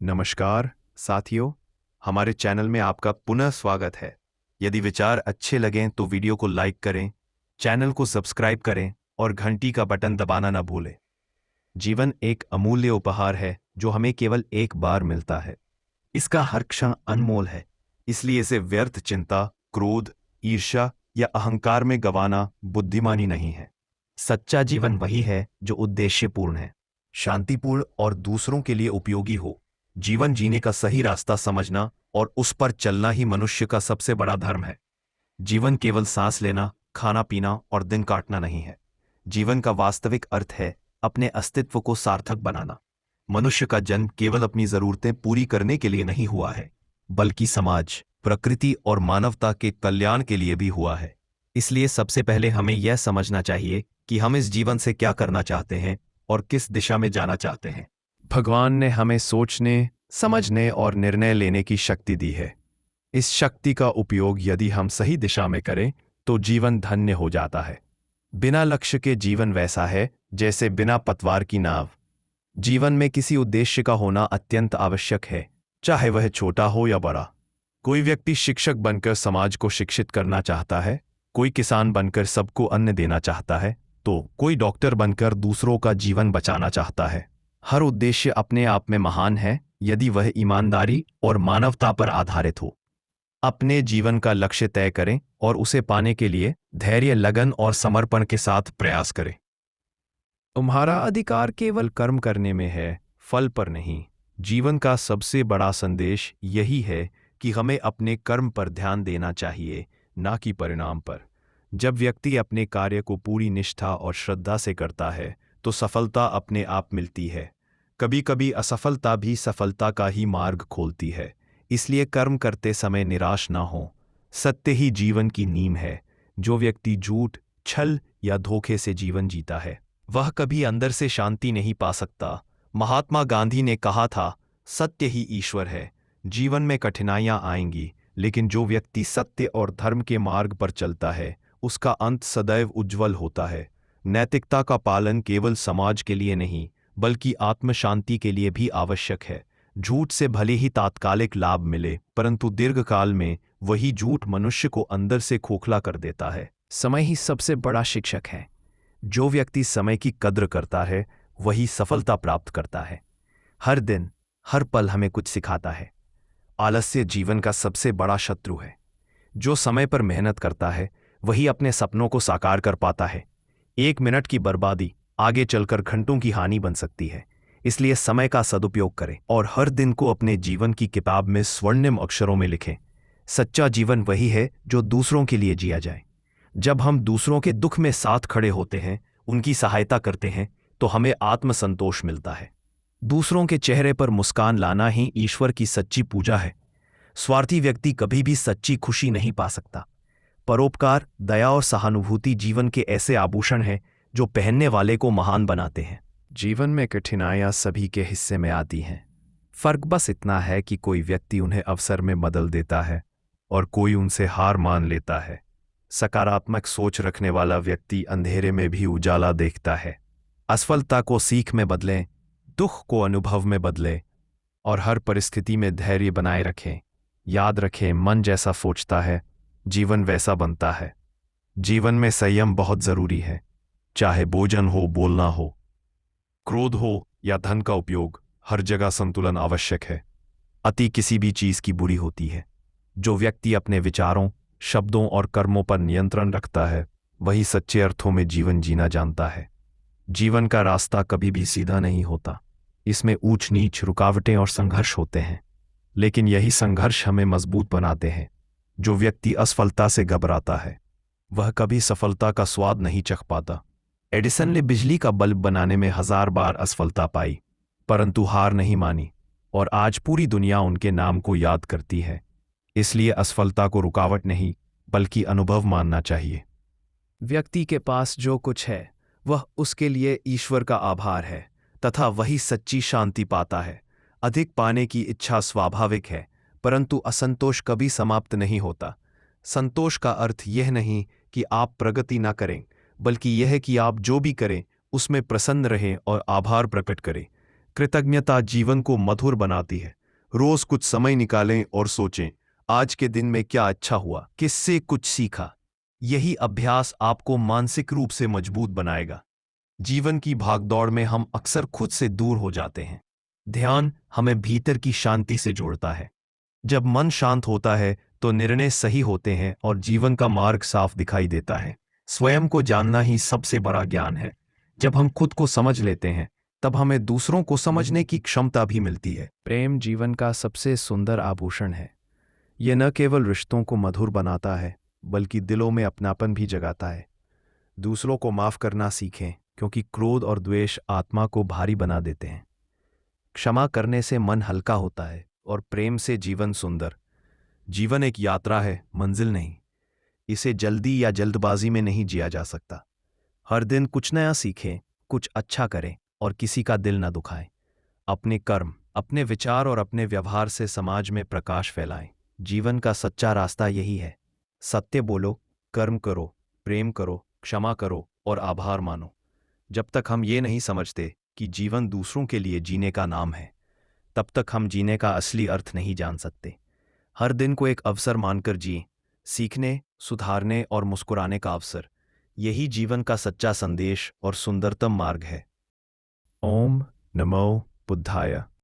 नमस्कार साथियों, हमारे चैनल में आपका पुनः स्वागत है। यदि विचार अच्छे लगें तो वीडियो को लाइक करें, चैनल को सब्सक्राइब करें और घंटी का बटन दबाना न भूलें। जीवन एक अमूल्य उपहार है जो हमें केवल एक बार मिलता है। इसका हर क्षण अनमोल है, इसलिए इसे व्यर्थ चिंता, क्रोध, ईर्ष्या या अहंकार में गंवाना बुद्धिमानी नहीं है। सच्चा जीवन वही है जो उद्देश्यपूर्ण है, शांतिपूर्ण और दूसरों के लिए उपयोगी हो। जीवन जीने का सही रास्ता समझना और उस पर चलना ही मनुष्य का सबसे बड़ा धर्म है। जीवन केवल सांस लेना, खाना पीना और दिन काटना नहीं है। जीवन का वास्तविक अर्थ है अपने अस्तित्व को सार्थक बनाना। मनुष्य का जन्म केवल अपनी जरूरतें पूरी करने के लिए नहीं हुआ है, बल्कि समाज, प्रकृति और मानवता के कल्याण के लिए भी हुआ है। इसलिए सबसे पहले हमें यह समझना चाहिए कि हम इस जीवन से क्या करना चाहते हैं और किस दिशा में जाना चाहते हैं। भगवान ने हमें सोचने, समझने और निर्णय लेने की शक्ति दी है। इस शक्ति का उपयोग यदि हम सही दिशा में करें तो जीवन धन्य हो जाता है। बिना लक्ष्य के जीवन वैसा है जैसे बिना पतवार की नाव। जीवन में किसी उद्देश्य का होना अत्यंत आवश्यक है, चाहे वह छोटा हो या बड़ा। कोई व्यक्ति शिक्षक बनकर समाज को शिक्षित करना चाहता है, कोई किसान बनकर सबको अन्न देना चाहता है, तो कोई डॉक्टर बनकर दूसरों का जीवन बचाना चाहता है। हर उद्देश्य अपने आप में महान है यदि वह ईमानदारी और मानवता पर आधारित हो। अपने जीवन का लक्ष्य तय करें और उसे पाने के लिए धैर्य, लगन और समर्पण के साथ प्रयास करें। तुम्हारा अधिकार केवल कर्म करने में है, फल पर नहीं। जीवन का सबसे बड़ा संदेश यही है कि हमें अपने कर्म पर ध्यान देना चाहिए, ना कि परिणाम पर। जब व्यक्ति अपने कार्य को पूरी निष्ठा और श्रद्धा से करता है तो सफलता अपने आप मिलती है। कभी कभी असफलता भी सफलता का ही मार्ग खोलती है। इसलिए कर्म करते समय निराश ना हो। सत्य ही जीवन की नींव है। जो व्यक्ति झूठ, छल या धोखे से जीवन जीता है वह कभी अंदर से शांति नहीं पा सकता। महात्मा गांधी ने कहा था, सत्य ही ईश्वर है। जीवन में कठिनाइयां आएंगी, लेकिन जो व्यक्ति सत्य और धर्म के मार्ग पर चलता है उसका अंत सदैव उज्जवल होता है। नैतिकता का पालन केवल समाज के लिए नहीं बल्कि आत्म शांति के लिए भी आवश्यक है। झूठ से भले ही तात्कालिक लाभ मिले, परंतु दीर्घकाल में वही झूठ मनुष्य को अंदर से खोखला कर देता है। समय ही सबसे बड़ा शिक्षक है। जो व्यक्ति समय की कद्र करता है वही सफलता प्राप्त करता है। हर दिन, हर पल हमें कुछ सिखाता है। आलस्य जीवन का सबसे बड़ा शत्रु है। जो समय पर मेहनत करता है वही अपने सपनों को साकार कर पाता है। 1 मिनट की बर्बादी आगे चलकर घंटों की हानि बन सकती है। इसलिए समय का सदुपयोग करें और हर दिन को अपने जीवन की किताब में स्वर्णिम अक्षरों में लिखें। सच्चा जीवन वही है जो दूसरों के लिए जिया जाए। जब हम दूसरों के दुख में साथ खड़े होते हैं, उनकी सहायता करते हैं, तो हमें आत्मसंतोष मिलता है। दूसरों के चेहरे पर मुस्कान लाना ही ईश्वर की सच्ची पूजा है। स्वार्थी व्यक्ति कभी भी सच्ची खुशी नहीं पा सकता। परोपकार, दया और सहानुभूति जीवन के ऐसे आभूषण हैं जो पहनने वाले को महान बनाते हैं। जीवन में कठिनाइयां सभी के हिस्से में आती हैं। फर्क बस इतना है कि कोई व्यक्ति उन्हें अवसर में बदल देता है और कोई उनसे हार मान लेता है। सकारात्मक सोच रखने वाला व्यक्ति अंधेरे में भी उजाला देखता है। असफलता को सीख में बदलें, दुख को अनुभव में बदलें और हर परिस्थिति में धैर्य बनाए रखें। याद रखें, मन जैसा सोचता है जीवन वैसा बनता है। जीवन में संयम बहुत जरूरी है। चाहे भोजन हो, बोलना हो, क्रोध हो या धन का उपयोग, हर जगह संतुलन आवश्यक है। अति किसी भी चीज की बुरी होती है। जो व्यक्ति अपने विचारों, शब्दों और कर्मों पर नियंत्रण रखता है वही सच्चे अर्थों में जीवन जीना जानता है। जीवन का रास्ता कभी भी सीधा नहीं होता। इसमें ऊंच नीच, रुकावटें और संघर्ष होते हैं, लेकिन यही संघर्ष हमें मजबूत बनाते हैं। जो व्यक्ति असफलता से घबराता है वह कभी सफलता का स्वाद नहीं चख पाता। एडिसन ने बिजली का बल्ब बनाने में 1000 बार असफलता पाई, परंतु हार नहीं मानी और आज पूरी दुनिया उनके नाम को याद करती है। इसलिए असफलता को रुकावट नहीं बल्कि अनुभव मानना चाहिए। व्यक्ति के पास जो कुछ है वह उसके लिए ईश्वर का आभार है तथा वही सच्ची शांति पाता है। अधिक पाने की इच्छा स्वाभाविक है, परंतु असंतोष कभी समाप्त नहीं होता। संतोष का अर्थ यह नहीं कि आप प्रगति ना करें, बल्कि यह है कि आप जो भी करें उसमें प्रसन्न रहें और आभार प्रकट करें। कृतज्ञता जीवन को मधुर बनाती है। रोज कुछ समय निकालें और सोचें, आज के दिन में क्या अच्छा हुआ, किससे कुछ सीखा। यही अभ्यास आपको मानसिक रूप से मजबूत बनाएगा। जीवन की भागदौड़ में हम अक्सर खुद से दूर हो जाते हैं। ध्यान हमें भीतर की शांति से जोड़ता है। जब मन शांत होता है तो निर्णय सही होते हैं और जीवन का मार्ग साफ दिखाई देता है। स्वयं को जानना ही सबसे बड़ा ज्ञान है। जब हम खुद को समझ लेते हैं तब हमें दूसरों को समझने की क्षमता भी मिलती है। प्रेम जीवन का सबसे सुंदर आभूषण है। यह न केवल रिश्तों को मधुर बनाता है बल्कि दिलों में अपनापन भी जगाता है। दूसरों को माफ करना सीखें, क्योंकि क्रोध और द्वेष आत्मा को भारी बना देते हैं। क्षमा करने से मन हल्का होता है और प्रेम से जीवन सुंदर। जीवन एक यात्रा है, मंजिल नहीं। इसे जल्दी या जल्दबाजी में नहीं जिया जा सकता। हर दिन कुछ नया सीखें, कुछ अच्छा करें और किसी का दिल न दुखाएं। अपने कर्म, अपने विचार और अपने व्यवहार से समाज में प्रकाश फैलाएं। जीवन का सच्चा रास्ता यही है। सत्य बोलो, कर्म करो, प्रेम करो, क्षमा करो और आभार मानो। जब तक हम ये नहीं समझते कि जीवन दूसरों के लिए जीने का नाम है, तब तक हम जीने का असली अर्थ नहीं जान सकते। हर दिन को एक अवसर मानकर जिए, सीखने, सुधारने और मुस्कुराने का अवसर। यही जीवन का सच्चा संदेश और सुंदरतम मार्ग है। ओम नमो बुद्धाय।